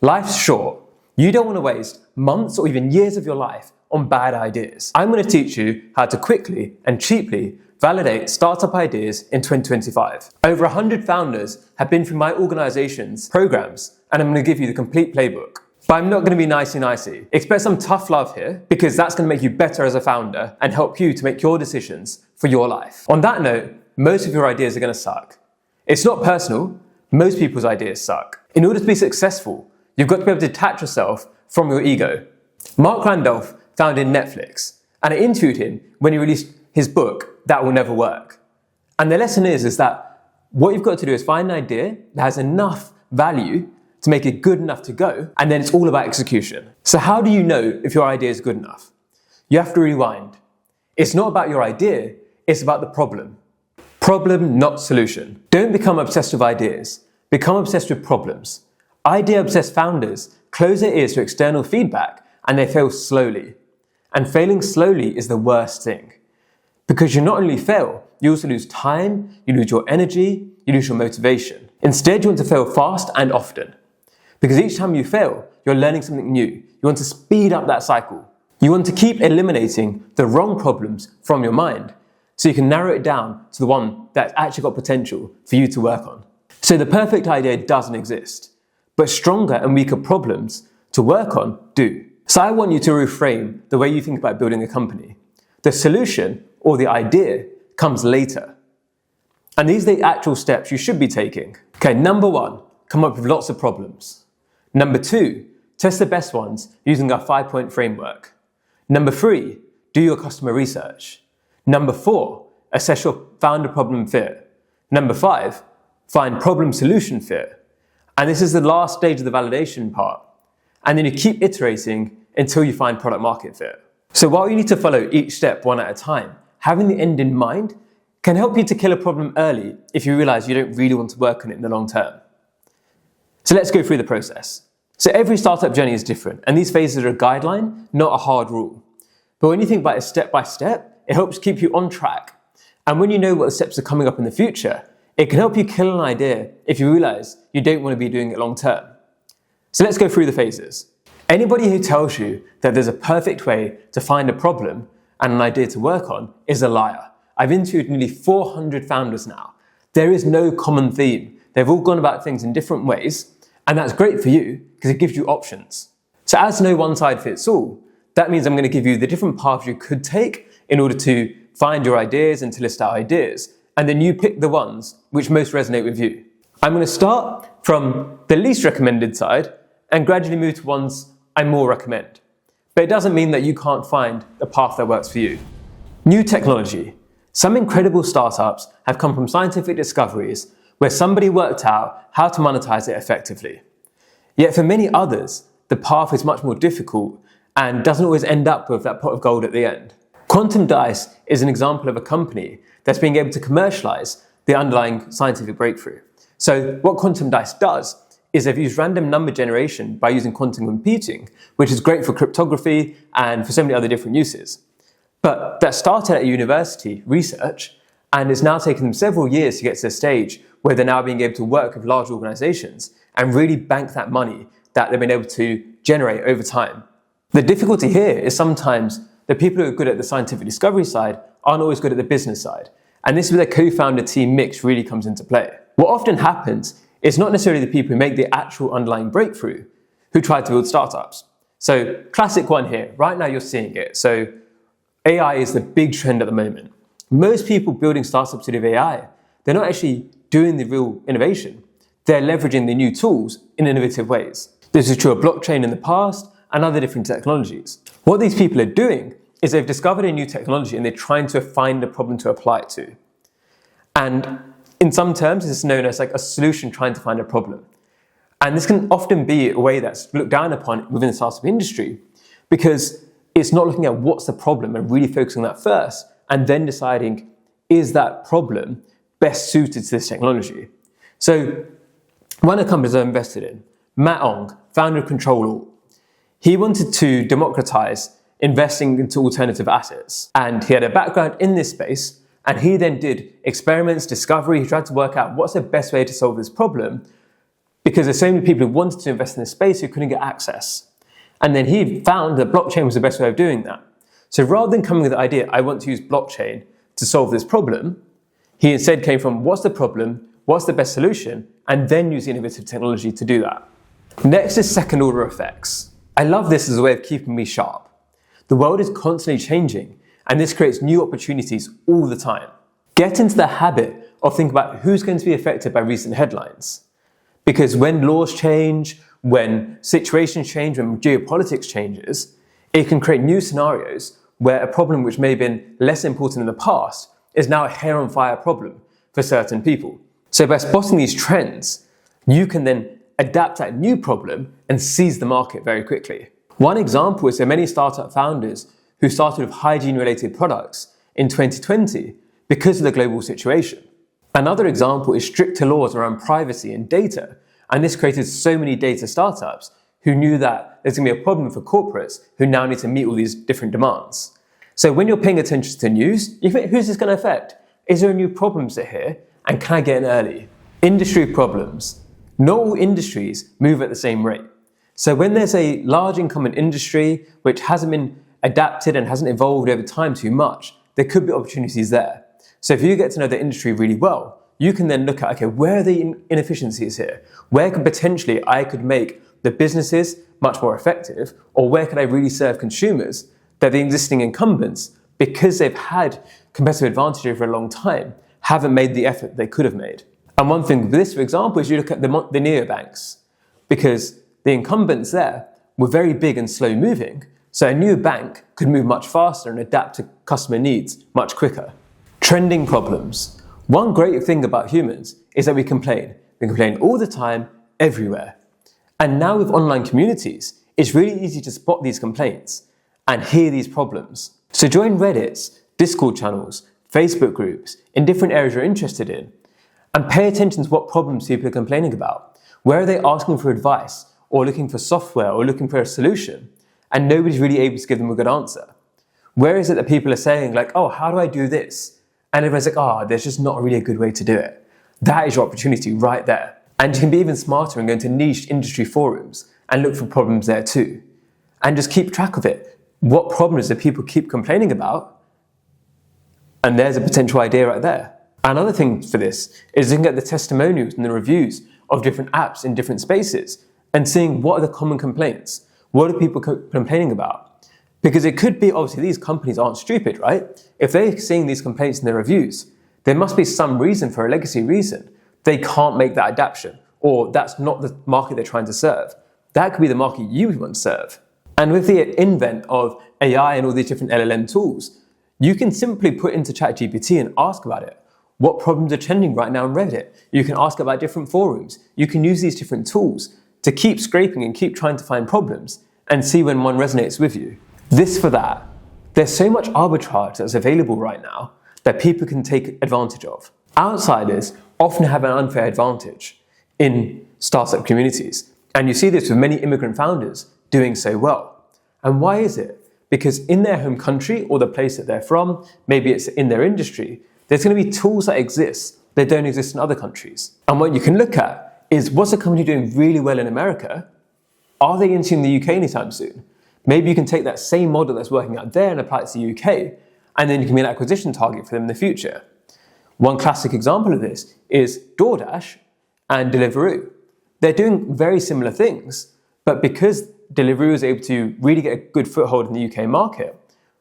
Life's short. You don't want to waste months or even years of your life on bad ideas. I'm going to teach you how to quickly and cheaply validate startup ideas in 2025. Over 100 founders have been through my organization's programs, and I'm going to give you the complete playbook. But I'm not going to be nicey-nicey. Expect some tough love here, because that's going to make you better as a founder and help you to make your decisions for your life. On that note, most of your ideas are going to suck. It's not personal. Most people's ideas suck. In order to be successful, you've got to be able to detach yourself from your ego. Mark Randolph founded Netflix, and I interviewed him when he released his book, That Will Never Work. And the lesson is that what you've got to do is find an idea that has enough value to make it good enough to go, and then it's all about execution. So how do you know if your idea is good enough? You have to rewind. It's not about your idea, it's about the problem. Problem, not solution. Don't become obsessed with ideas. Become obsessed with problems. Idea-obsessed founders close their ears to external feedback and they fail slowly. And failing slowly is the worst thing. Because you not only fail, you also lose time, you lose your energy, you lose your motivation. Instead, you want to fail fast and often. Because each time you fail, you're learning something new. You want to speed up that cycle. You want to keep eliminating the wrong problems from your mind so you can narrow it down to the one that's actually got potential for you to work on. So the perfect idea doesn't exist, but stronger and weaker problems to work on do. So I want you to reframe the way you think about building a company. The solution or the idea comes later. And these are the actual steps you should be taking. Okay, number 1, come up with lots of problems. Number 2, test the best ones using our 5-point framework. Number 3, do your customer research. Number 4, assess your founder problem fit. Number 5, find problem solution fit. And this is the last stage of the validation part. And then you keep iterating until you find product market fit. So while you need to follow each step one at a time, having the end in mind can help you to kill a problem early if you realize you don't really want to work on it in the long term. So let's go through the process. So every startup journey is different, and these phases are a guideline, not a hard rule. But when you think about it step by step, it helps keep you on track. And when you know what the steps are coming up in the future, it can help you kill an idea if you realize you don't want to be doing it long term. So let's go through the phases. Anybody who tells you that there's a perfect way to find a problem and an idea to work on is a liar. I've interviewed nearly 400 founders now. There is no common theme. They've all gone about things in different ways, and that's great for you because it gives you options. So as no one size fits all, that means I'm going to give you the different paths you could take in order to find your ideas and to list out ideas, and then you pick the ones which most resonate with you. I'm going to start from the least recommended side and gradually move to ones I more recommend. But it doesn't mean that you can't find a path that works for you. New technology. Some incredible startups have come from scientific discoveries where somebody worked out how to monetize it effectively. Yet for many others, the path is much more difficult and doesn't always end up with that pot of gold at the end. Quantum Dice is an example of a company that's being able to commercialize the underlying scientific breakthrough. So what Quantum Dice does is they've used random number generation by using quantum computing, which is great for cryptography and for so many other different uses. But that started at university research and it's now taken them several years to get to the stage where they're now being able to work with large organizations and really bank that money that they've been able to generate over time. The difficulty here is sometimes the people who are good at the scientific discovery side aren't always good at the business side. And this is where the co-founder team mix really comes into play. What often happens is not necessarily the people who make the actual underlying breakthrough who try to build startups. So classic one here, right now you're seeing it. So AI is the big trend at the moment. Most people building startups with AI, they're not actually doing the real innovation. They're leveraging the new tools in innovative ways. This is true of blockchain in the past and other different technologies. What these people are doing is they've discovered a new technology and they're trying to find a problem to apply it to. And in some terms, this is known as like a solution trying to find a problem. And this can often be a way that's looked down upon within the startup industry because it's not looking at what's the problem and really focusing on that first and then deciding, is that problem best suited to this technology? So one of the companies I invested in, Matt Ong, founder of Control. He wanted to democratize investing into alternative assets. And he had a background in this space, and he then did experiments, discovery. He tried to work out what's the best way to solve this problem because there's so many people who wanted to invest in this space who couldn't get access. And then he found that blockchain was the best way of doing that. So rather than coming with the idea, I want to use blockchain to solve this problem, he instead came from what's the problem, what's the best solution, and then use innovative technology to do that. Next is second order effects. I love this as a way of keeping me sharp. The world is constantly changing, and this creates new opportunities all the time. Get into the habit of thinking about who's going to be affected by recent headlines. Because when laws change, when situations change, when geopolitics changes, it can create new scenarios where a problem which may have been less important in the past is now a hair-on-fire problem for certain people. So by spotting these trends, you can then adapt that new problem and seize the market very quickly. One example is there are many startup founders who started with hygiene-related products in 2020 because of the global situation. Another example is stricter laws around privacy and data, and this created so many data startups who knew that there's going to be a problem for corporates who now need to meet all these different demands. So when you're paying attention to news, you think, who's this going to affect? Is there a new problem here? And can I get in early? Industry problems. Not all industries move at the same rate. So when there's a large incumbent industry which hasn't been adapted and hasn't evolved over time too much, there could be opportunities there. So if you get to know the industry really well, you can then look at, okay, where are the inefficiencies here? Where could potentially I could make the businesses much more effective, or where can I really serve consumers that the existing incumbents, because they've had competitive advantage over a long time, haven't made the effort they could have made. And one thing with this, for example, is you look at the neobanks, because the incumbents there were very big and slow moving, so a new bank could move much faster and adapt to customer needs much quicker. Trending problems. One great thing about humans is that we complain. We complain all the time, everywhere. And now with online communities, it's really easy to spot these complaints and hear these problems. So join Reddits, Discord channels, Facebook groups in different areas you're interested in, and pay attention to what problems people are complaining about. Where are they asking for advice, or looking for software, or looking for a solution, and nobody's really able to give them a good answer? Where is it that people are saying like, oh, how do I do this? And everyone's like, oh, there's just not really a good way to do it. That is your opportunity right there. And you can be even smarter and go into niche industry forums and look for problems there too. And just keep track of it. What problems do people keep complaining about? And there's a potential idea right there. Another thing for this is looking at the testimonials and the reviews of different apps in different spaces and seeing what are the common complaints. What are people complaining about? Because it could be, obviously, these companies aren't stupid, right? If they're seeing these complaints in their reviews, there must be some reason, for a legacy reason, they can't make that adaptation, or that's not the market they're trying to serve. That could be the market you would want to serve. And with the invent of AI and all these different LLM tools, you can simply put into ChatGPT and ask about it. What problems are trending right now on Reddit? You can ask about different forums. You can use these different tools to keep scraping and keep trying to find problems and see when one resonates with you. This for that. There's so much arbitrage that's available right now that people can take advantage of. Outsiders often have an unfair advantage in startup communities. And you see this with many immigrant founders doing so well. And why is it? Because in their home country or the place that they're from, maybe it's in their industry, there's going to be tools that exist that don't exist in other countries. And what you can look at is, what's a company doing really well in America? Are they entering the UK anytime soon? Maybe you can take that same model that's working out there and apply it to the UK, and then you can be an acquisition target for them in the future. One classic example of this is DoorDash and Deliveroo. They're doing very similar things, but because Deliveroo was able to really get a good foothold in the UK market,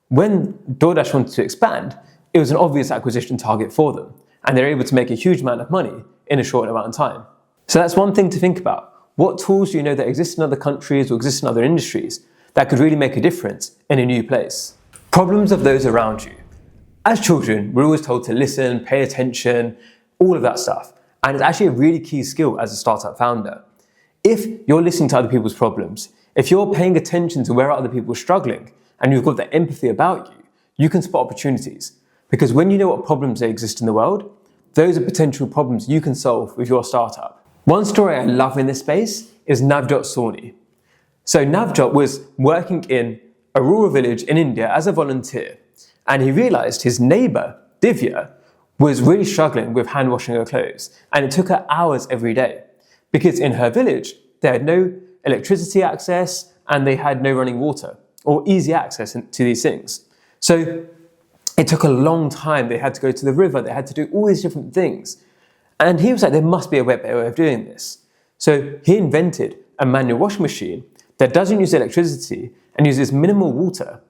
when DoorDash wanted to expand, it was an obvious acquisition target for them, and they're able to make a huge amount of money in a short amount of time. So that's one thing to think about. What tools do you know that exist in other countries or exist in other industries that could really make a difference in a new place? Problems of those around you. As children, we're always told to listen, pay attention, all of that stuff. And it's actually a really key skill as a startup founder. If you're listening to other people's problems, if you're paying attention to where other people are struggling, and you've got that empathy about you, you can spot opportunities. Because when you know what problems they exist in the world, those are potential problems you can solve with your startup. One story I love in this space is Navjot Sawhney. So Navjot was working in a rural village in India as a volunteer, and he realized his neighbor, Divya, was really struggling with hand washing her clothes, and it took her hours every day. because in her village, they had no electricity access and they had no running water or easy access to these things. So it took a long time. They had to go to the river. They had to do all these different things. And he was like, there must be a better way of doing this. So he invented a manual washing machine that doesn't use electricity and uses minimal water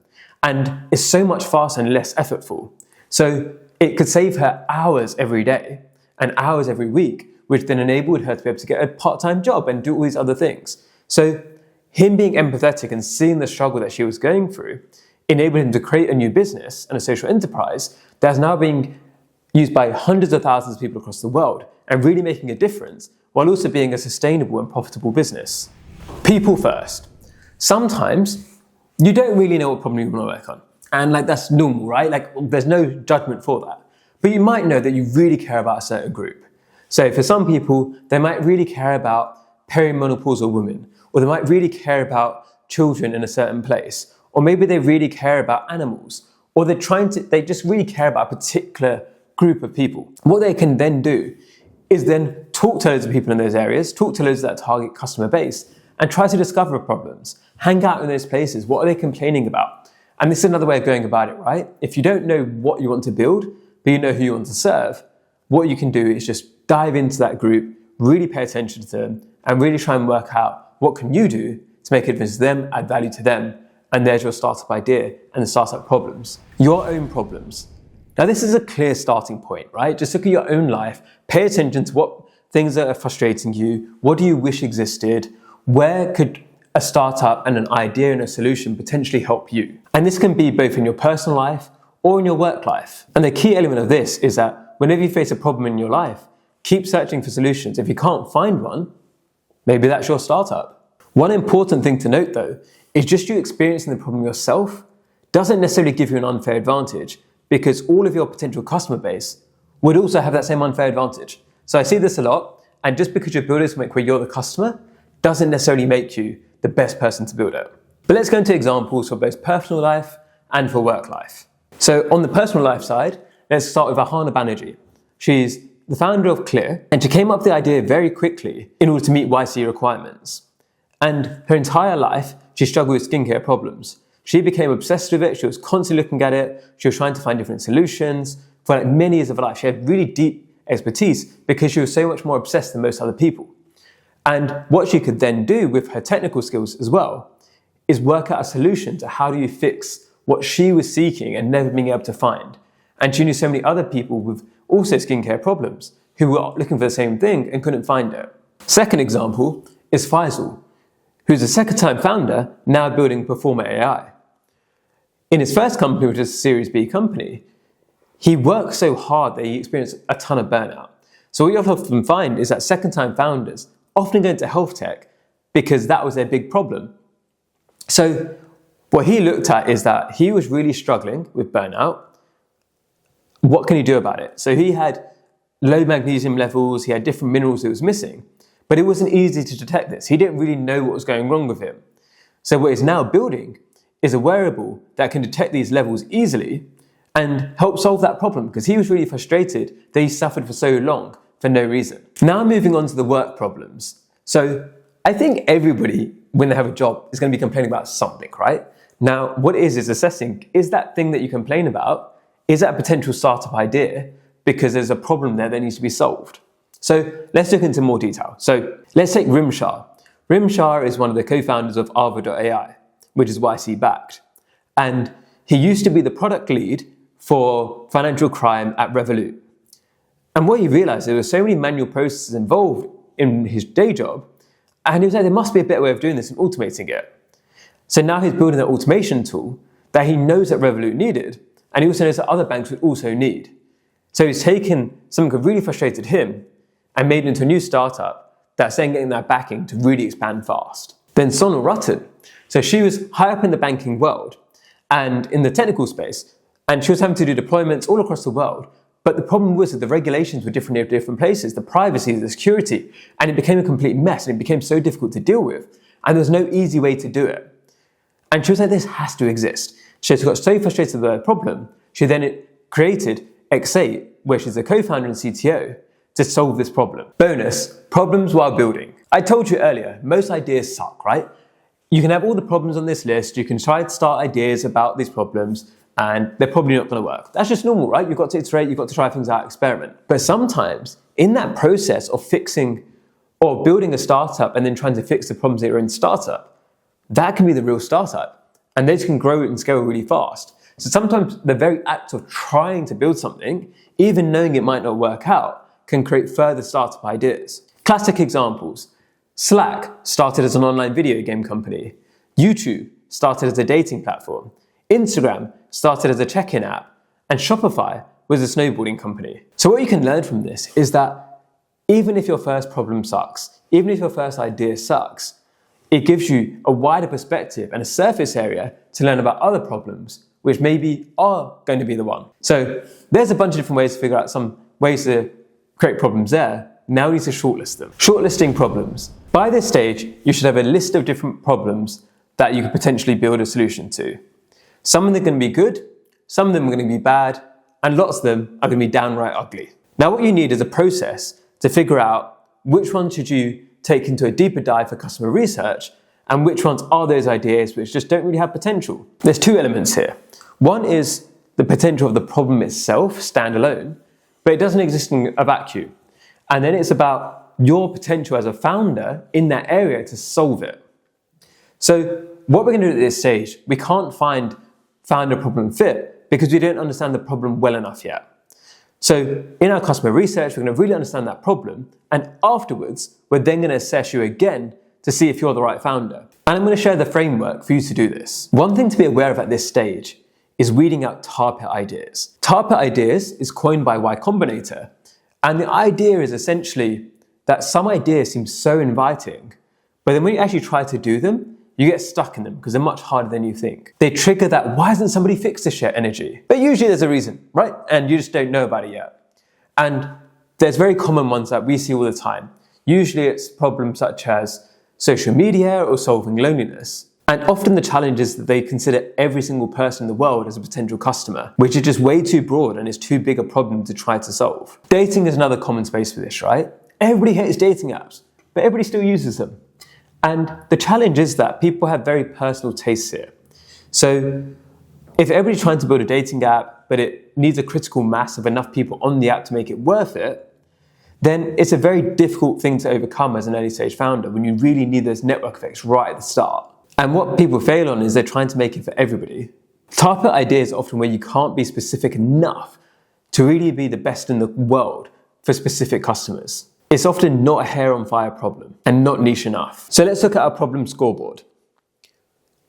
and is so much faster and less effortful. So it could save her hours every day and hours every week, which then enabled her to be able to get a part-time job and do all these other things. So him being empathetic and seeing the struggle that she was going through enabled him to create a new business and a social enterprise that is now being used by hundreds of thousands of people across the world and really making a difference while also being a sustainable and profitable business. People first. Sometimes you don't really know what problem you want to work on. And that's normal, right? There's no judgment for that. But you might know that you really care about a certain group. So for some people, they might really care about perimenopausal women, or they might really care about children in a certain place, or maybe they really care about animals, or they just really care about a particular group of people. What they can then do is then talk to loads of people in those areas, talk to loads of that target customer base, and try to discover problems. Hang out in those places. What are they complaining about? And this is another way of going about it, right? If you don't know what you want to build, but you know who you want to serve, what you can do is just dive into that group, really pay attention to them, and really try and work out what can you do to make a difference to them, add value to them, and there's your startup idea and the startup problems. Your own problems. Now this is a clear starting point, right? Just look at your own life, pay attention to what things are frustrating you, what do you wish existed, where could a startup and an idea and a solution potentially help you? And this can be both in your personal life or in your work life. And the key element of this is that whenever you face a problem in your life, keep searching for solutions. If you can't find one, maybe that's your startup. One important thing to note though, is just you experiencing the problem yourself doesn't necessarily give you an unfair advantage, because all of your potential customer base would also have that same unfair advantage. So I see this a lot, and just because you're building something where you're the customer doesn't necessarily make you the best person to build it. But let's go into examples for both personal life and for work life. So on the personal life side, let's start with Ahana Banerjee. She's the founder of Clear, and she came up with the idea very quickly in order to meet YC requirements. And her entire life, she struggled with skincare problems. She became obsessed with it. She was constantly looking at it. She was trying to find different solutions. For many years of her life, she had really deep expertise because she was so much more obsessed than most other people. And what she could then do with her technical skills as well is work out a solution to how do you fix what she was seeking and never being able to find. And she knew so many other people with also skincare problems who were looking for the same thing and couldn't find it. Second example is Faisal, who's a second-time founder, now building Performer AI. In his first company, which is a Series B company, he worked so hard that he experienced a ton of burnout. So what you often find is that second-time founders often go into health tech because that was their big problem. So what he looked at is that he was really struggling with burnout. What can he do about it? So he had low magnesium levels, he had different minerals he was missing, but it wasn't easy to detect this. He didn't really know what was going wrong with him. So what he's now building is a wearable that can detect these levels easily and help solve that problem, because he was really frustrated that he suffered for so long for no reason. Now moving on to the work problems. So I think everybody, when they have a job, is going to be complaining about something, right? Now, what it is assessing, is that thing that you complain about, is that a potential startup idea because there's a problem there that needs to be solved? So let's look into more detail. So let's take Rim Shah. Rim Shah is one of the co-founders of Arvo.ai, which is YC backed. And he used to be the product lead for financial crime at Revolut. And what he realized, there were so many manual processes involved in his day job, and he was like, there must be a better way of doing this and automating it. So now he's building an automation tool that he knows that Revolut needed, and he also knows that other banks would also need. So he's taken something that really frustrated him and made it into a new startup that's then getting that backing to really expand fast. Then Sonal Ruttan. So she was high up in the banking world and in the technical space, and she was having to do deployments all across the world. But the problem was that the regulations were different in different places, the privacy, the security, and it became a complete mess, and it became so difficult to deal with. And there was no easy way to do it. And she was like, this has to exist. She got so frustrated with the problem, she then created X8, where she's the co-founder and CTO, to solve this problem. Bonus, problems while building. I told you earlier, most ideas suck, right? You can have all the problems on this list, you can try to start ideas about these problems, and they're probably not going to work. That's just normal, right? You've got to iterate, you've got to try things out, experiment. But sometimes, in that process of fixing or building a startup and then trying to fix the problems that are in startup, that can be the real startup. And those can grow and scale really fast. So sometimes the very act of trying to build something, even knowing it might not work out, can create further startup ideas. Classic examples. Slack started as an online video game company. YouTube started as a dating platform. Instagram started as a check-in app. And Shopify was a snowboarding company. So what you can learn from this is that even if your first problem sucks, even if your first idea sucks, it gives you a wider perspective and a surface area to learn about other problems, which maybe are going to be the one. So there's a bunch of different ways to figure out some ways to create problems there. Now we need to shortlist them. Shortlisting problems. By this stage, you should have a list of different problems that you could potentially build a solution to. Some of them are going to be good, some of them are going to be bad, and lots of them are going to be downright ugly. Now what you need is a process to figure out which ones should you take into a deeper dive for customer research, and which ones are those ideas which just don't really have potential. There's two elements here. One is the potential of the problem itself, standalone, but it doesn't exist in a vacuum. And then it's about your potential as a founder in that area to solve it. So what we're going to do at this stage, we can't find founder problem fit because we don't understand the problem well enough yet. So in our customer research, we're going to really understand that problem, and afterwards, we're then going to assess you again to see if you're the right founder. And I'm going to share the framework for you to do this. One thing to be aware of at this stage is weeding out tar pit ideas. Tar pit ideas is coined by Y Combinator, and the idea is essentially that some ideas seem so inviting, but then when you actually try to do them, you get stuck in them because they're much harder than you think. They trigger that, why hasn't somebody fixed this yet energy? But usually there's a reason, right? And you just don't know about it yet. And there's very common ones that we see all the time. Usually it's problems such as social media or solving loneliness. And often the challenge is that they consider every single person in the world as a potential customer, which is just way too broad and is too big a problem to try to solve. Dating is another common space for this, right? Everybody hates dating apps, but everybody still uses them. And the challenge is that people have very personal tastes here. So if everybody's trying to build a dating app, but it needs a critical mass of enough people on the app to make it worth it, then it's a very difficult thing to overcome as an early stage founder when you really need those network effects right at the start. And what people fail on is they're trying to make it for everybody. Tar pit ideas are often where you can't be specific enough to really be the best in the world for specific customers. It's often not a hair on fire problem and not niche enough. So let's look at our problem scoreboard.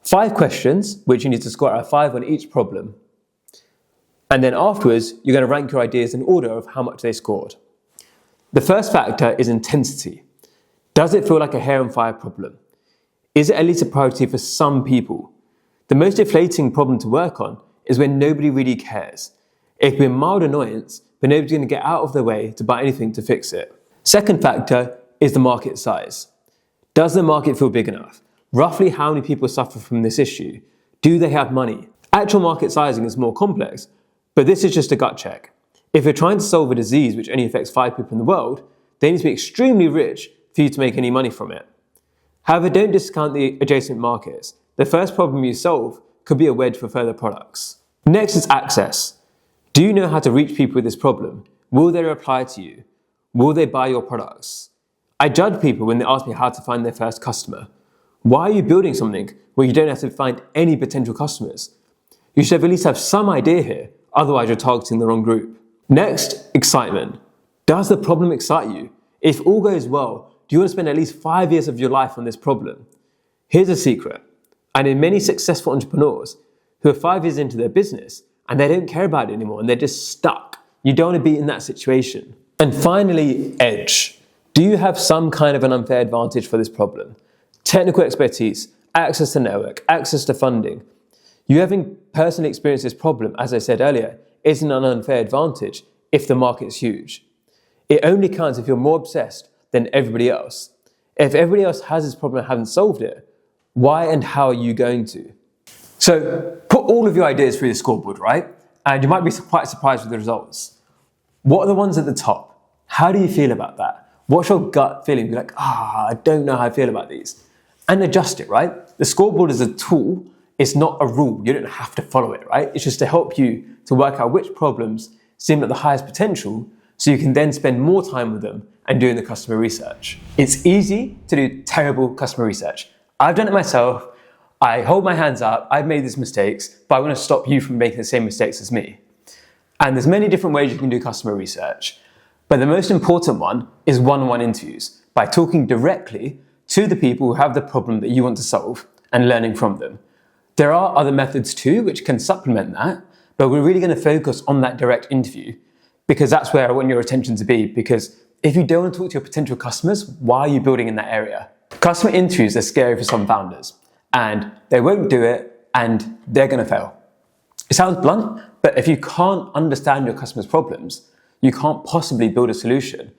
5 questions, which you need to score out of 5 on each problem. And then afterwards, you're going to rank your ideas in order of how much they scored. The first factor is intensity. Does it feel like a hair on fire problem? Is it at least a priority for some people? The most deflating problem to work on is when nobody really cares. It can be a mild annoyance, but nobody's going to get out of their way to buy anything to fix it. Second factor is the market size. Does the market feel big enough? Roughly how many people suffer from this issue? Do they have money? Actual market sizing is more complex, but this is just a gut check. If you're trying to solve a disease which only affects 5 people in the world, they need to be extremely rich for you to make any money from it. However, don't discount the adjacent markets. The first problem you solve could be a wedge for further products. Next is access. Do you know how to reach people with this problem? Will they reply to you? Will they buy your products? I judge people when they ask me how to find their first customer. Why are you building something where you don't have to find any potential customers? You should at least have some idea here, otherwise you're targeting the wrong group. Next, excitement. Does the problem excite you? If all goes well, do you want to spend at least 5 years of your life on this problem? Here's a secret. I know many successful entrepreneurs who are 5 years into their business and they don't care about it anymore and they're just stuck. You don't want to be in that situation. And finally, edge. Do you have some kind of an unfair advantage for this problem? Technical expertise, access to network, access to funding. You having personally experienced this problem, as I said earlier, isn't an unfair advantage if the market's huge. It only counts if you're more obsessed than everybody else. If everybody else has this problem and haven't solved it, why and how are you going to? So put all of your ideas through the scoreboard, right? And you might be quite surprised with the results. What are the ones at the top? How do you feel about that? What's your gut feeling? Be like, I don't know how I feel about these. And adjust it, right? The scoreboard is a tool. It's not a rule. You don't have to follow it, right? It's just to help you to work out which problems seem at the highest potential so you can then spend more time with them and doing the customer research. It's easy to do terrible customer research. I've done it myself. I hold my hands up. I've made these mistakes, but I want to stop you from making the same mistakes as me. And there's many different ways you can do customer research. But the most important one is one-on-one interviews, by talking directly to the people who have the problem that you want to solve and learning from them. There are other methods too which can supplement that, but we're really going to focus on that direct interview because that's where I want your attention to be. Because if you don't want to talk to your potential customers, why are you building in that area? Customer interviews are scary for some founders and they won't do it and they're going to fail. It sounds blunt, but if you can't understand your customers' problems, you can't possibly build a solution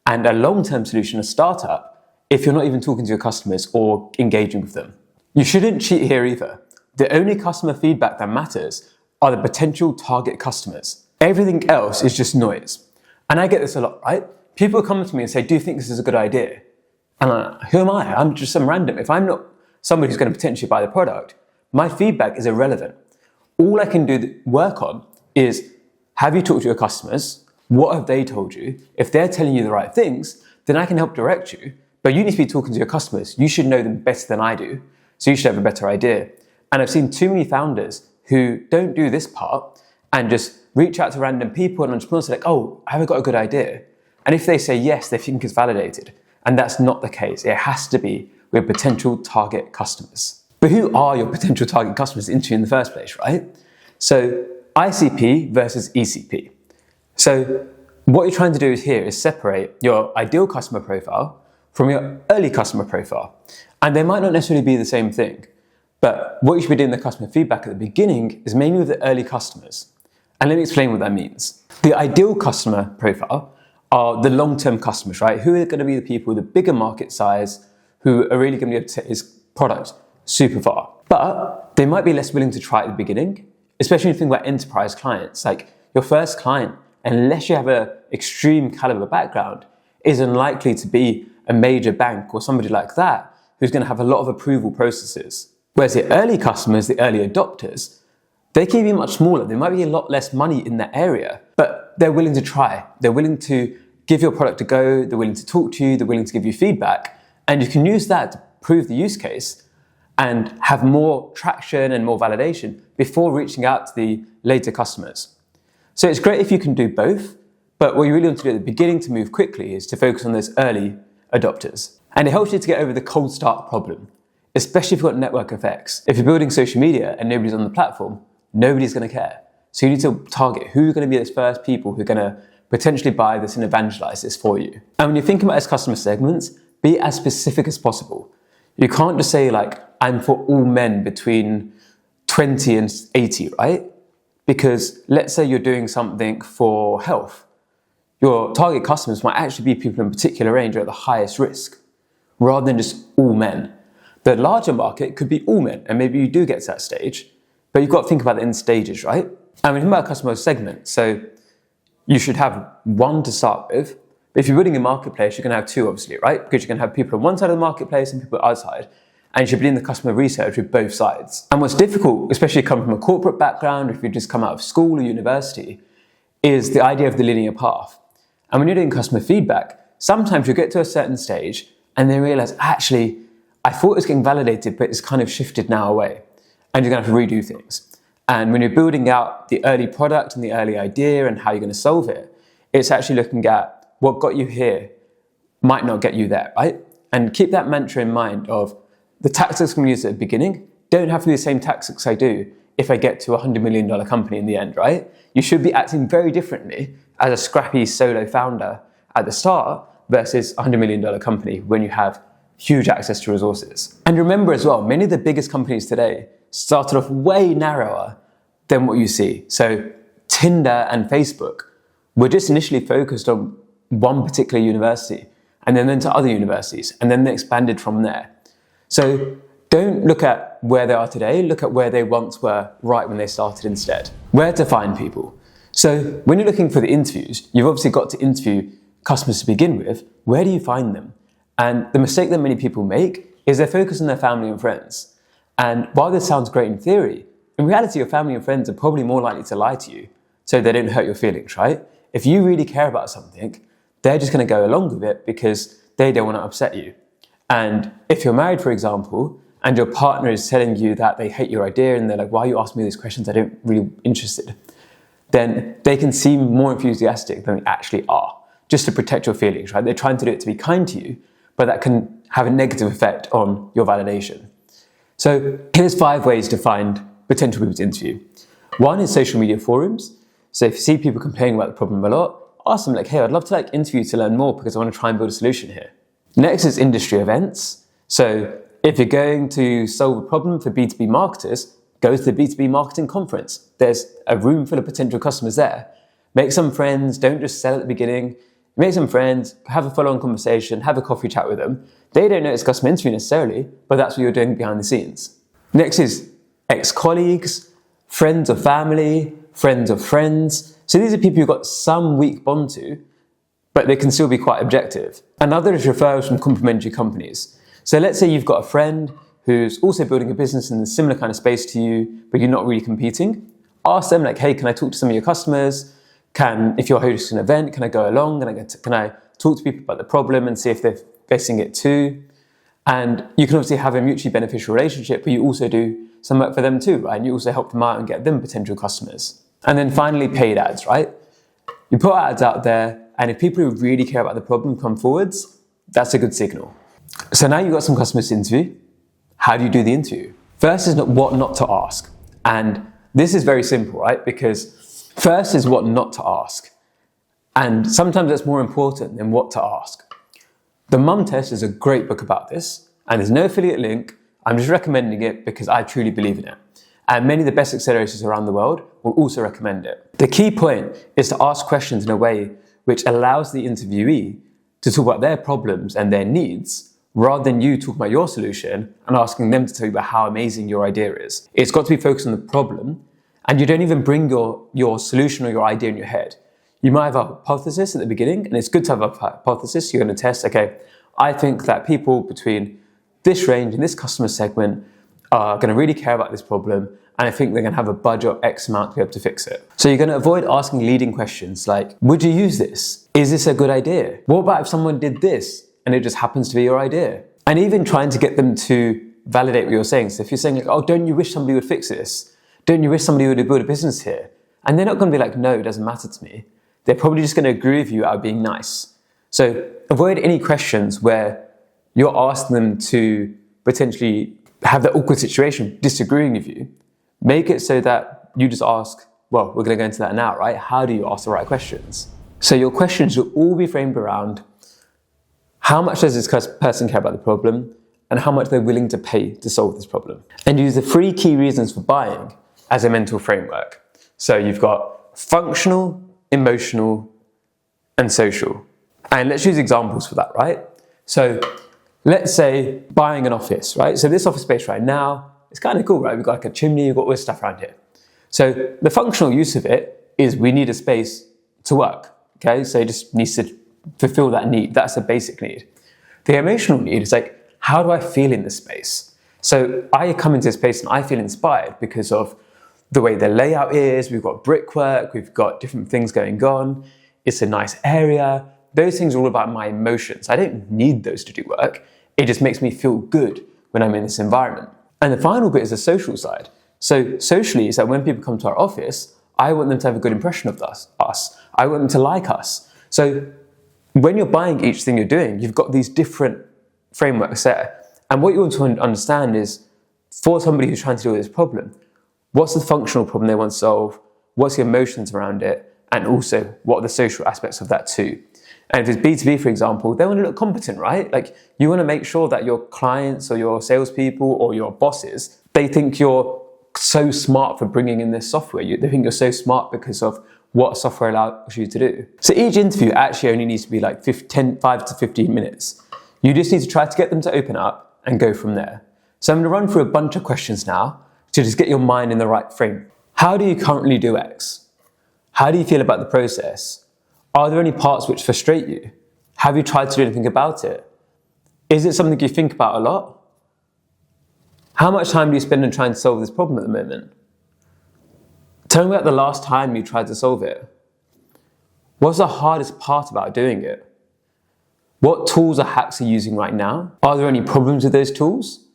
and a long-term solution, a startup, if you're not even talking to your customers or engaging with them. You shouldn't cheat here either. The only customer feedback that matters are the potential target customers. Everything else is just noise. And I get this a lot, right? People come to me and say, do you think this is a good idea? And who am I? I'm just some random. If I'm not somebody who's going to potentially buy the product, my feedback is irrelevant. All I can do work on is, have you talked to your customers? What have they told you? If they're telling you the right things, then I can help direct you. But you need to be talking to your customers. You should know them better than I do. So you should have a better idea. And I've seen too many founders who don't do this part and just reach out to random people and entrepreneurs like, oh, have I got a good idea? And if they say yes, they think it's validated. And that's not the case. It has to be with potential target customers. But who are your potential target customers into in the first place, right? So ICP versus ECP. So what you're trying to do here is separate your ideal customer profile from your early customer profile. And they might not necessarily be the same thing. But what you should be doing the customer feedback at the beginning is mainly with the early customers. And let me explain what that means. The ideal customer profile are the long-term customers, right? Who are going to be the people with the bigger market size who are really going to be able to take this product super far. But they might be less willing to try at the beginning, especially when you think about enterprise clients. Like your first client, unless you have an extreme caliber background, is unlikely to be a major bank or somebody like that who's going to have a lot of approval processes. Whereas the early customers, the early adopters, they can be much smaller. There might be a lot less money in that area, but they're willing to try. They're willing to give your product a go. They're willing to talk to you. They're willing to give you feedback. And you can use that to prove the use case and have more traction and more validation before reaching out to the later customers. So it's great if you can do both, but what you really want to do at the beginning to move quickly is to focus on those early adopters. And it helps you to get over the cold start problem, especially if you've got network effects. If you're building social media and nobody's on the platform, nobody's going to care. So you need to target who are going to be those first people who are going to potentially buy this and evangelize this for you. And when you're thinking about as customer segments, be as specific as possible. You can't just say like, I'm for all men between 20 and 80, right? Because let's say you're doing something for health. Your target customers might actually be people in a particular range or at the highest risk, rather than just all men. The larger market could be all men, and maybe you do get to that stage, but you've got to think about it in stages, right? And we think about customer segment, so you should have one to start with. But if you're building a marketplace, you're going to have two, obviously, right? Because you're going to have people on one side of the marketplace and people on the other side, and you should be doing the customer research with both sides. And what's difficult, especially coming from a corporate background, or if you just come out of school or university, is the idea of the linear path. And when you're doing customer feedback, sometimes you get to a certain stage and then realize, actually, I thought it was getting validated, but it's kind of shifted now away. And you're going to have to redo things. And when you're building out the early product and the early idea and how you're going to solve it, it's actually looking at what got you here might not get you there, right? And keep that mantra in mind of the tactics I'm going to use at the beginning don't have to be the same tactics I do if I get to a $100 million company in the end, right? You should be acting very differently as a scrappy solo founder at the start versus a $100 million company when you have huge access to resources. And remember as well, many of the biggest companies today started off way narrower than what you see. So Tinder and Facebook were just initially focused on one particular university and then to other universities, and then they expanded from there. So don't look at where they are today, look at where they once were right when they started instead. Where to find people. So when you're looking for the interviews, you've obviously got to interview customers to begin with, where do you find them? And the mistake that many people make is they're focused on their family and friends. And while this sounds great in theory, in reality, your family and friends are probably more likely to lie to you so they don't hurt your feelings, right? If you really care about something, they're just going to go along with it because they don't want to upset you. And if you're married, for example, and your partner is telling you that they hate your idea and they're like, why are you asking me these questions? I don't really interested. Then they can seem more enthusiastic than they actually are, just to protect your feelings, right? They're trying to do it to be kind to you, but that can have a negative effect on your validation. So here's 5 ways to find potential people to interview. 1 is social media forums. So if you see people complaining about the problem a lot, ask them like, hey, I'd love to interview to learn more because I want to try and build a solution here. Next is industry events. So if you're going to solve a problem for B2B marketers, go to the B2B marketing conference. There's a room full of potential customers there. Make some friends, don't just sell at the beginning. Make some friends, have a follow-on conversation, have a coffee chat with them. They don't know it's customer interview necessarily, but that's what you're doing behind the scenes. Next is ex-colleagues, friends of family, friends of friends. So these are people you've got some weak bond to, but they can still be quite objective. Another is referrals from complementary companies. So let's say you've got a friend who's also building a business in a similar kind of space to you, but you're not really competing. Ask them like, hey, can I talk to some of your customers? If you're hosting an event, can I go along? Can I talk to people about the problem and see if they're facing it too? And you can obviously have a mutually beneficial relationship, but you also do some work for them too, right? And you also help them out and get them potential customers. And then finally, paid ads, right? You put ads out there, and if people who really care about the problem come forwards, that's a good signal. So now you've got some customers to interview. How do you do the interview? First is what not to ask. And this is very simple, right? Because first is what not to ask. And sometimes that's more important than what to ask. The Mum Test is a great book about this, and there's no affiliate link. I'm just recommending it because I truly believe in it. And many of the best accelerators around the world will also recommend it. The key point is to ask questions in a way which allows the interviewee to talk about their problems and their needs, rather than you talking about your solution and asking them to tell you about how amazing your idea is. It's got to be focused on the problem, and you don't even bring your solution or your idea in your head. You might have a hypothesis at the beginning, and it's good to have a hypothesis. You're going to test, okay, I think that people between this range and this customer segment are going to really care about this problem, and I think they're going to have a budget of X amount to be able to fix it. So you're going to avoid asking leading questions like, would you use this? Is this a good idea? What about if someone did this and it just happens to be your idea? And even trying to get them to validate what you're saying. So if you're saying like, oh, don't you wish somebody would fix this? Don't you wish somebody would build a business here? And they're not going to be like, no, it doesn't matter to me. They're probably just going to agree with you out of being nice. So avoid any questions where you're asking them to potentially have that awkward situation disagreeing with you. Make it so that you just ask, well, we're going to go into that now, right? How do you ask the right questions? So your questions will all be framed around how much does this person care about the problem and how much they're willing to pay to solve this problem. And use the 3 key reasons for buying as a mental framework. So you've got functional, emotional, and social. And let's use examples for that, right? So let's say buying an office, right? So this office space right now, it's kind of cool, right? We've got like a chimney, we've got all this stuff around here. So the functional use of it is we need a space to work, okay? So it just needs to fulfill that need. That's a basic need. The emotional need is like, how do I feel in this space? So I come into this space and I feel inspired because of the way the layout is. We've got brickwork, we've got different things going on. It's a nice area. Those things are all about my emotions. I don't need those to do work. It just makes me feel good when I'm in this environment. And the final bit is the social side. So socially, is that when people come to our office, I want them to have a good impression of us. I want them to like us. So when you're buying each thing you're doing, you've got these different frameworks there. And what you want to understand is, for somebody who's trying to deal with this problem, what's the functional problem they want to solve? What's the emotions around it? And also, what are the social aspects of that too? And if it's B2B, for example, they want to look competent, right? Like, you want to make sure that your clients or your salespeople or your bosses, they think you're so smart for bringing in this software. They think you're so smart because of what software allows you to do. So each interview actually only needs to be like 5 to 15 minutes. You just need to try to get them to open up and go from there. So I'm going to run through a bunch of questions now to just get your mind in the right frame. How do you currently do X? How do you feel about the process? Are there any parts which frustrate you? Have you tried to do anything about it? Is it something you think about a lot? How much time do you spend on trying to solve this problem at the moment? Tell me about the last time you tried to solve it. What's the hardest part about doing it? What tools or hacks are you using right now? Are there any problems with those tools?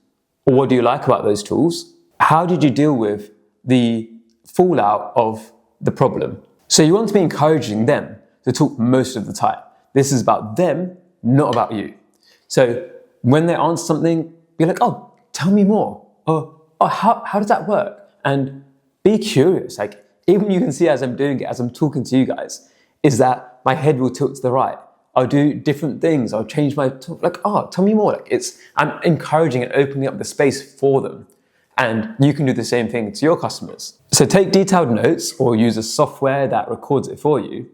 Or what do you like about those tools? How did you deal with the fallout of the problem? So you want to be encouraging them to talk most of the time. This is about them, not about you. So when they answer something, be like, oh, tell me more. Or, oh, how does that work? And be curious. Like, even you can see as I'm doing it, as I'm talking to you guys, is that my head will tilt to the right. I'll do different things. I'll change my talk. Like, oh, tell me more. Like, I'm encouraging and opening up the space for them. And you can do the same thing to your customers. So take detailed notes or use a software that records it for you,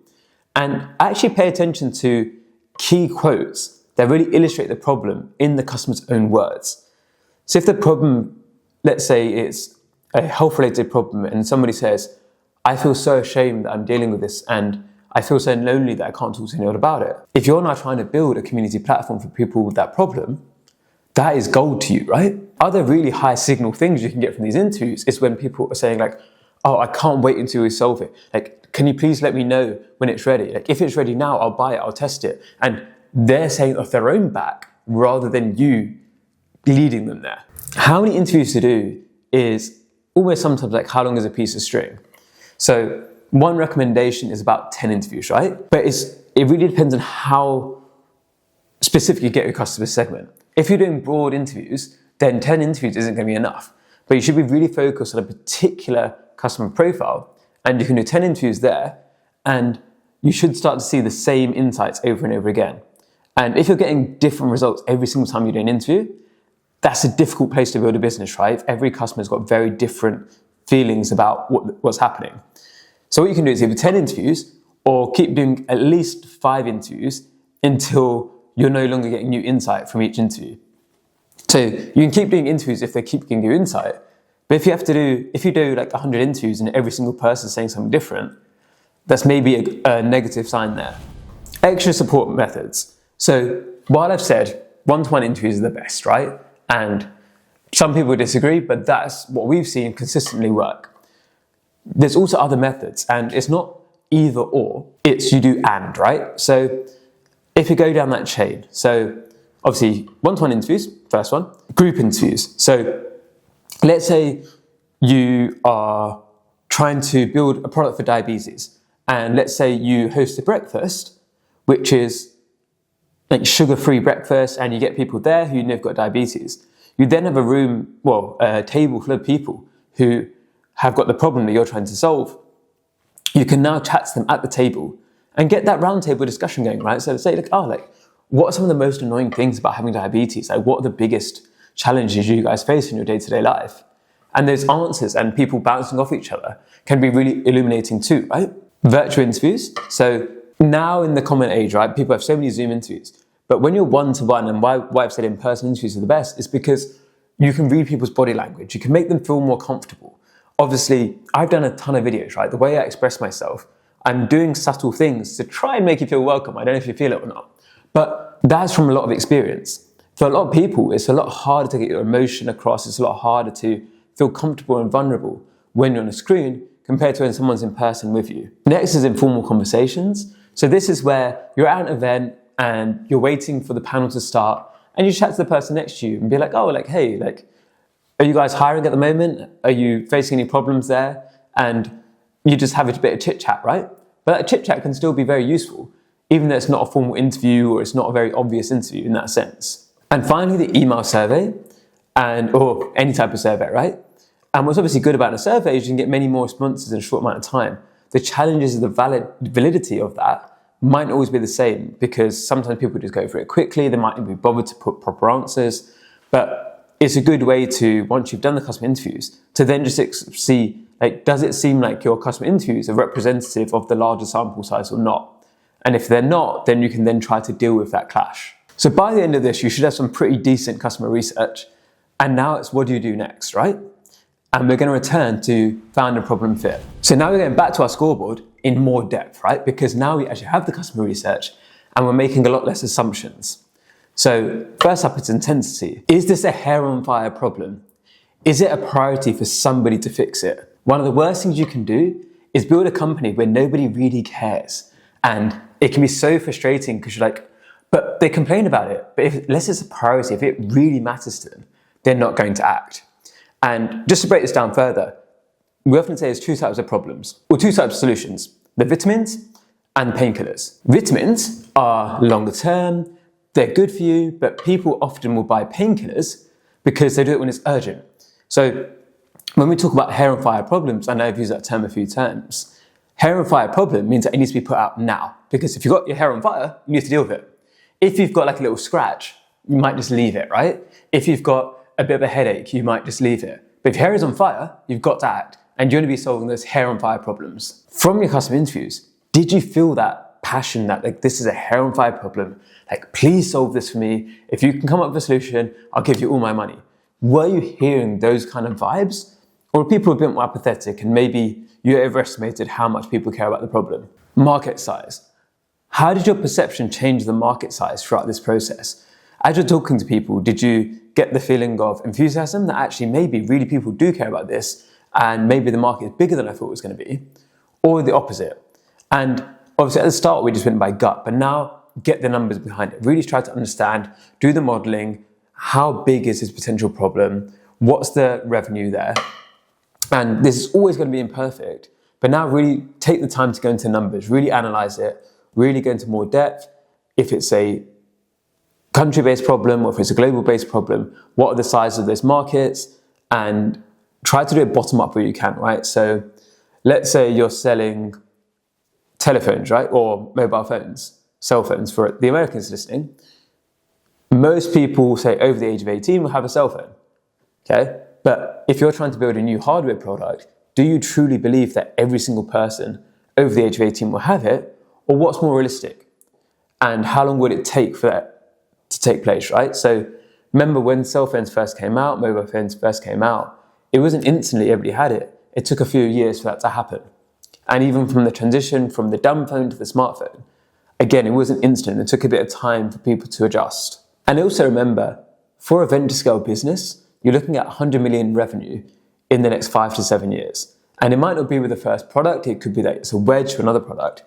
and actually pay attention to key quotes that really illustrate the problem in the customer's own words. So if the problem, let's say it's a health-related problem, and somebody says, I feel so ashamed that I'm dealing with this, and I feel so lonely that I can't talk to anyone about it. If you're now trying to build a community platform for people with that problem, that is gold to you, right? Other really high signal things you can get from these interviews is when people are saying like, oh, I can't wait until we solve it. Like, can you please let me know when it's ready? Like, if it's ready now, I'll buy it, I'll test it. And they're saying off their own back rather than you leading them there. How many interviews to do is almost sometimes like how long is a piece of string? So one recommendation is about 10 interviews, right? But it really depends on how specific you get your customer segment. If you're doing broad interviews, then 10 interviews isn't going to be enough. But you should be really focused on a particular customer profile, and you can do 10 interviews there, and you should start to see the same insights over and over again. And if you're getting different results every single time you do an interview, that's a difficult place to build a business, right? If every customer's got very different feelings about what's happening. So what you can do is either 10 interviews or keep doing at least 5 interviews until you're no longer getting new insight from each interview. So you can keep doing interviews if they keep giving you insight, but if you do like 100 interviews and every single person is saying something different, that's maybe a negative sign there. Extra support methods. So while I've said one-to-one interviews are the best, right? And some people disagree, but that's what we've seen consistently work. There's also other methods, and it's not either or, it's you do and, right? So if you go down that chain, so obviously one-to-one interviews, first one, group interviews. So let's say you are trying to build a product for diabetes, and let's say you host a breakfast, which is like sugar-free breakfast, and you get people there who have got diabetes. You then have a table full of people who have got the problem that you're trying to solve. You can now chat to them at the table and get that roundtable discussion going, right? So say, what are some of the most annoying things about having diabetes? Like, what are the biggest challenges you guys face in your day-to-day life? And those answers and people bouncing off each other can be really illuminating too, right? Virtual interviews. So now in the common age, right, people have so many Zoom interviews. But when you're one-to-one, and why I've said in-person interviews are the best, is because you can read people's body language. You can make them feel more comfortable. Obviously, I've done a ton of videos, right? The way I express myself, I'm doing subtle things to try and make you feel welcome. I don't know if you feel it or not. But that's from a lot of experience. For a lot of people, it's a lot harder to get your emotion across. It's a lot harder to feel comfortable and vulnerable when you're on a screen compared to when someone's in person with you. Next is informal conversations. So this is where you're at an event and you're waiting for the panel to start, and you chat to the person next to you and be like, hey, are you guys hiring at the moment? Are you facing any problems there? And you just have a bit of chit chat, right? But that chit chat can still be very useful, even though it's not a formal interview or it's not a very obvious interview in that sense. And finally, the email survey, or any type of survey, right? And what's obviously good about a survey is you can get many more responses in a short amount of time. The challenges of the validity of that might not always be the same, because sometimes people just go through it quickly. They might not be bothered to put proper answers. But it's a good way to, once you've done the customer interviews, to then just see, does it seem like your customer interviews are representative of the larger sample size or not? And if they're not, then you can then try to deal with that clash. So by the end of this, you should have some pretty decent customer research. And now it's, what do you do next, right? And we're going to return to found a problem fit. So now we're going back to our scoreboard in more depth, right? Because now we actually have the customer research and we're making a lot less assumptions. So first up, it's intensity. Is this a hair on fire problem? Is it a priority for somebody to fix it? One of the worst things you can do is build a company where nobody really cares. And it can be so frustrating because you're like, but they complain about it. But unless it's a priority, if it really matters to them, they're not going to act. And just to break this down further, we often say there's two types of problems, or two types of solutions, the vitamins and painkillers. Vitamins are longer term, they're good for you, but people often will buy painkillers because they do it when it's urgent. So when we talk about hair on fire problems, I know I've used that term a few times, hair on fire problem means that it needs to be put out now. Because if you've got your hair on fire, you need to deal with it. If you've got like a little scratch, you might just leave it, right? If you've got a bit of a headache, you might just leave it. But if your hair is on fire, you've got to act. And you're going to be solving those hair on fire problems. From your customer interviews, did you feel that passion that like this is a hair on fire problem? Like, please solve this for me. If you can come up with a solution, I'll give you all my money. Were you hearing those kind of vibes? Or were people a bit more apathetic and maybe you overestimated how much people care about the problem? Market size. How did your perception change the market size throughout this process? As you're talking to people, did you get the feeling of enthusiasm that actually maybe really people do care about this and maybe the market is bigger than I thought it was going to be? Or the opposite? And obviously at the start we just went by gut, but now get the numbers behind it. Really try to understand, do the modeling, how big is this potential problem? What's the revenue there? And this is always going to be imperfect, but now really take the time to go into numbers, really analyze it, really go into more depth. If it's a country-based problem or if it's a global-based problem, what are the sizes of those markets? And try to do it bottom up where you can, right? So let's say you're selling telephones, right? Or mobile phones, cell phones for the Americans listening. Most people, say over the age of 18, will have a cell phone, okay? But if you're trying to build a new hardware product, do you truly believe that every single person over the age of 18 will have it? Or what's more realistic? And how long would it take for that to take place, right? So remember when cell phones first came out, mobile phones first came out, it wasn't instantly everybody had it. It took a few years for that to happen. And even from the transition from the dumb phone to the smartphone, again, it wasn't instant. It took a bit of time for people to adjust. And also remember, for a venture scale business, you're looking at 100 million revenue in the next 5 to 7 years. And it might not be with the first product. It could be that it's a wedge to another product.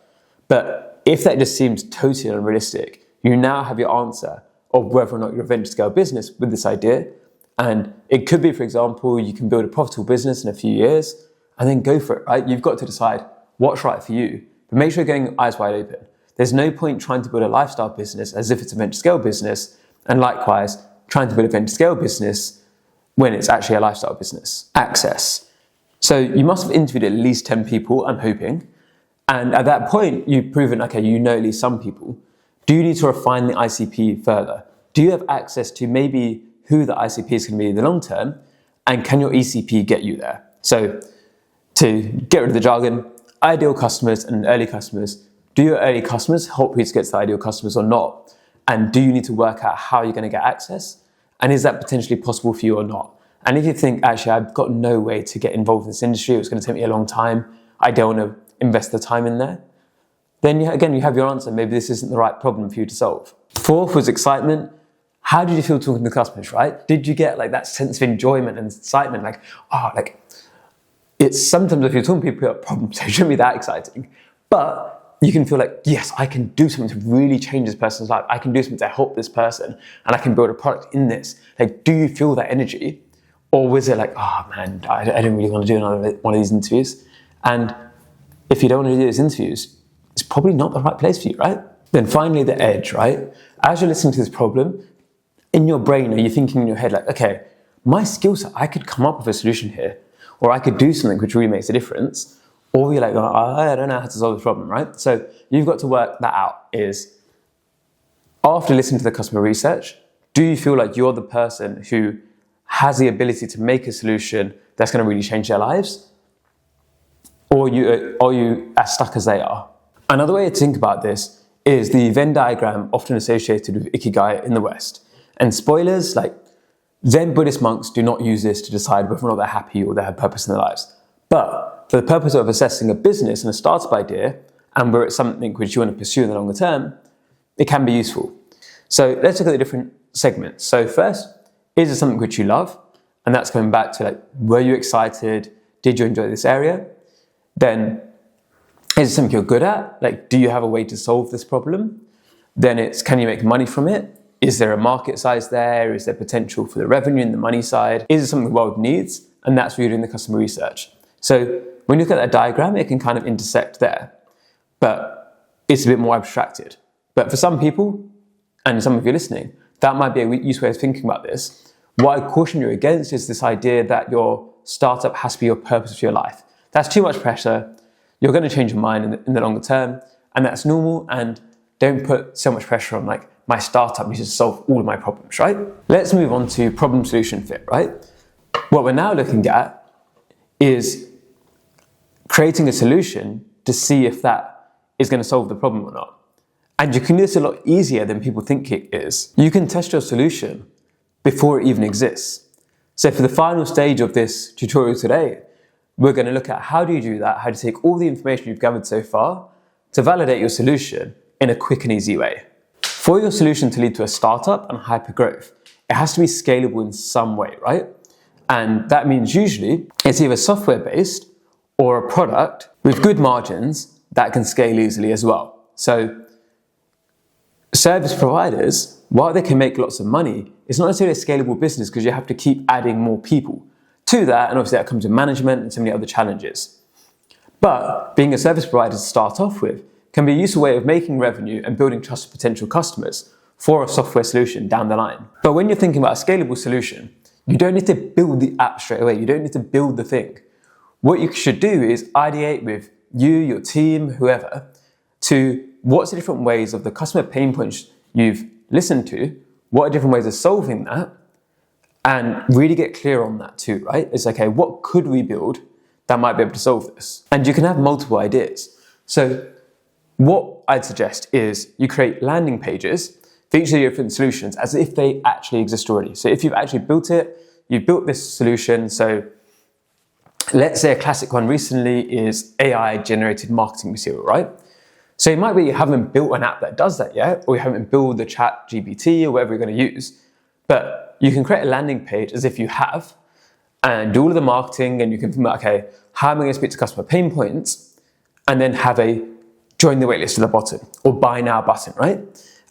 But if that just seems totally unrealistic, you now have your answer of whether or not you're a venture scale business with this idea. And it could be, for example, you can build a profitable business in a few years and then go for it, right? You've got to decide what's right for you, but make sure you're going eyes wide open. There's no point trying to build a lifestyle business as if it's a venture scale business, and likewise, trying to build a venture scale business when it's actually a lifestyle business. Access. So you must have interviewed at least 10 people, I'm hoping. And at that point, you've proven, okay, you know at least some people. Do you need to refine the ICP further? Do you have access to maybe who the ICP is going to be in the long term? And can your ECP get you there? So to get rid of the jargon, ideal customers and early customers. Do your early customers help you to get to the ideal customers or not? And do you need to work out how you're going to get access? And is that potentially possible for you or not? And if you think, actually, I've got no way to get involved in this industry, it's going to take me a long time, I don't want to invest the time in there, then again, you have your answer. Maybe this isn't the right problem for you to solve. Fourth was excitement. How did you feel talking to customers, right? Did you get like that sense of enjoyment and excitement? Like, it's sometimes if you're talking to people about problems, it shouldn't be that exciting. But you can feel like, yes, I can do something to really change this person's life. I can do something to help this person and I can build a product in this. Like, do you feel that energy? Or was it like, oh man, I don't really want to do another one of these interviews? And if you don't want to do these interviews, it's probably not the right place for you, right? Then finally, the edge, right? As you're listening to this problem, in your brain, are you thinking in your head like, okay, my skill set, I could come up with a solution here, or I could do something which really makes a difference, or you're like, oh, I don't know how to solve this problem, right? So you've got to work that out is, after listening to the customer research, do you feel like you're the person who has the ability to make a solution that's going to really change their lives? Or are you as stuck as they are? Another way to think about this is the Venn diagram often associated with Ikigai in the West. And spoilers, like Zen Buddhist monks do not use this to decide whether or not they're happy or they have purpose in their lives. But for the purpose of assessing a business and a startup idea, and where it's something which you want to pursue in the longer term, it can be useful. So let's look at the different segments. So first, is it something which you love? And that's coming back to like, were you excited? Did you enjoy this area? Then, is it something you're good at? Like, do you have a way to solve this problem? Then it's, can you make money from it? Is there a market size there? Is there potential for the revenue and the money side? Is it something the world needs? And that's where you're doing the customer research. So when you look at that diagram, it can kind of intersect there, but it's a bit more abstracted. But for some people, and some of you listening, that might be a useful way of thinking about this. What I caution you against is this idea that your startup has to be your purpose for your life. That's too much pressure. You're going to change your mind in the longer term, and that's normal. And don't put so much pressure on like, my startup needs to solve all of my problems, right? Let's move on to problem solution fit, right? What we're now looking at is creating a solution to see if that is going to solve the problem or not. And you can do this a lot easier than people think it is. You can test your solution before it even exists. So for the final stage of this tutorial today, we're going to look at how do you do that, how to take all the information you've gathered so far to validate your solution in a quick and easy way. For your solution to lead to a startup and hypergrowth, it has to be scalable in some way, right? And that means usually it's either software-based or a product with good margins that can scale easily as well. So service providers, while they can make lots of money, it's not necessarily a scalable business because you have to keep adding more people to that, and obviously that comes with management and so many other challenges. But being a service provider to start off with can be a useful way of making revenue and building trust with potential customers for a software solution down the line. But when you're thinking about a scalable solution, you don't need to build the app straight away. You don't need to build the thing. What you should do is ideate with you, your team, whoever, to what's the different ways of the customer pain points you've listened to, what are different ways of solving that, and really get clear on that too, right? It's okay, what could we build that might be able to solve this? And you can have multiple ideas. So what I'd suggest is you create landing pages for each of the different solutions as if they actually exist already. So if you've actually built it, you've built this solution. So let's say a classic one recently is AI generated marketing material, right? So it might be you haven't built an app that does that yet, or you haven't built the chat GPT or whatever you're going to use, but you can create a landing page as if you have and do all of the marketing, and you can think about, okay, how am I going to speak to customer pain points, and then have a join the waitlist at the bottom or buy now button, right?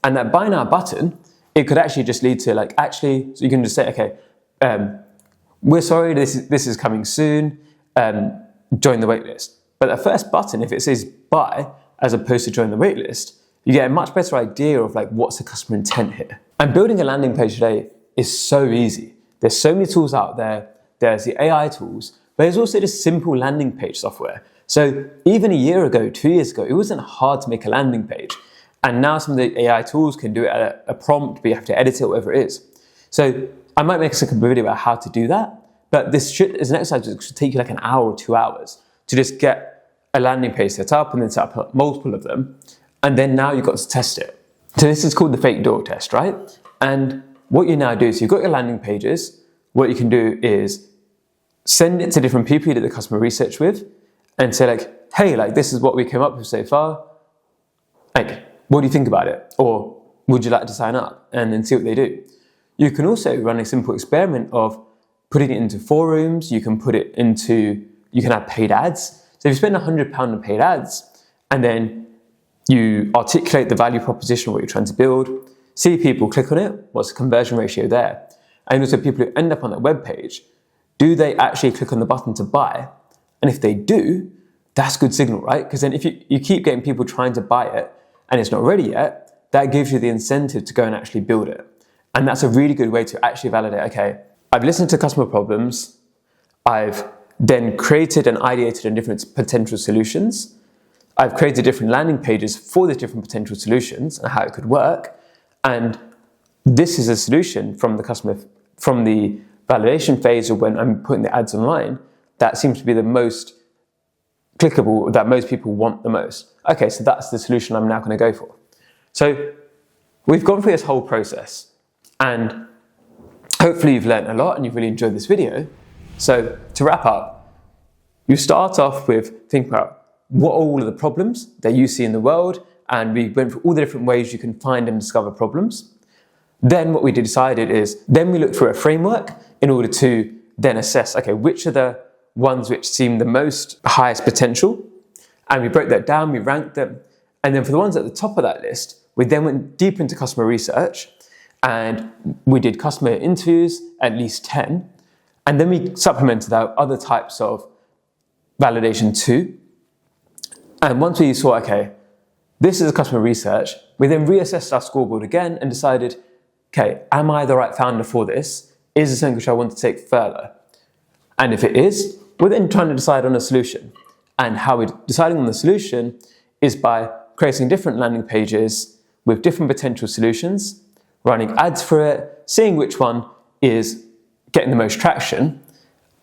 And that buy now button, it could actually just lead to like, actually, so you can just say, okay, we're sorry, this is coming soon, join the waitlist. But the first button, if it says buy as opposed to join the waitlist, you get a much better idea of like, what's the customer intent here. And building a landing page today is so easy. There's so many tools out there. There's the AI tools, but there's also just simple landing page software. So even a year ago, 2 years ago, it wasn't hard to make a landing page. And now some of the AI tools can do it at a prompt, but you have to edit it, whatever it is. So I might make a second video about how to do that, but this is an exercise that should take you like an hour or 2 hours to just get a landing page set up and then set up multiple of them. And then now you've got to test it. So this is called the fake door test, right? And what you now do is you've got your landing pages. What you can do is send it to different people you did the customer research with and say like, hey, like this is what we came up with so far. Like, what do you think about it? Or would you like to sign up? And then see what they do. You can also run a simple experiment of putting it into forums. You can have paid ads. So if you spend £100 on paid ads and then you articulate the value proposition, what you're trying to build, see people click on it, what's the conversion ratio there? And also people who end up on that web page, do they actually click on the button to buy? And if they do, that's good signal, right? Because then if you keep getting people trying to buy it and it's not ready yet, that gives you the incentive to go and actually build it. And that's a really good way to actually validate, okay, I've listened to customer problems, I've then created and ideated on different potential solutions, I've created different landing pages for these different potential solutions and how it could work, and this is a solution from the customer, from the validation phase of when I'm putting the ads online, that seems to be the most clickable, that most people want the most. Okay, so that's the solution I'm now going to go for. So we've gone through this whole process, and hopefully you've learned a lot and you've really enjoyed this video. So to wrap up, You start off with thinking about what are all of the problems that you see in the world, and we went through all the different ways you can find and discover problems. Then what we decided is, then we looked for a framework in order to then assess, okay, which are the ones which seem the most highest potential, and we broke that down, we ranked them, and then for the ones at the top of that list, we then went deep into customer research, and we did customer interviews, at least 10, and then we supplemented out other types of validation too. And once we saw, okay, this is a customer research, we then reassessed our scoreboard again and decided, okay, am I the right founder for this? Is this something which I want to take further? And if it is, we're then trying to decide on a solution. And how we're deciding on the solution is by creating different landing pages with different potential solutions, running ads for it, seeing which one is getting the most traction,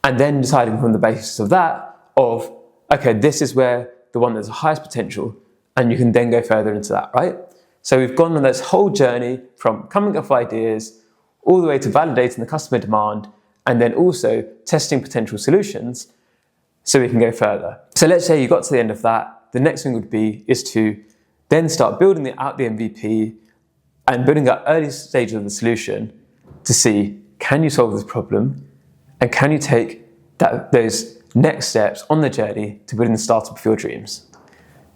and then deciding from the basis of that of, okay, this is where the one that's the highest potential, and you can then go further into that, right? So we've gone on this whole journey from coming up with ideas all the way to validating the customer demand, and then also testing potential solutions so we can go further. So let's say you got to the end of that. The next thing would be is to then start building out the MVP and building out early stages of the solution to see, can you solve this problem? And can you take those next steps on the journey to building the startup of your dreams?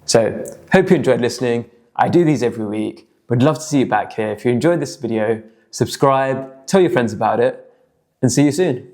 So hope you enjoyed listening. I do these every week. Would love to see you back here. If you enjoyed this video, subscribe, tell your friends about it, and see you soon.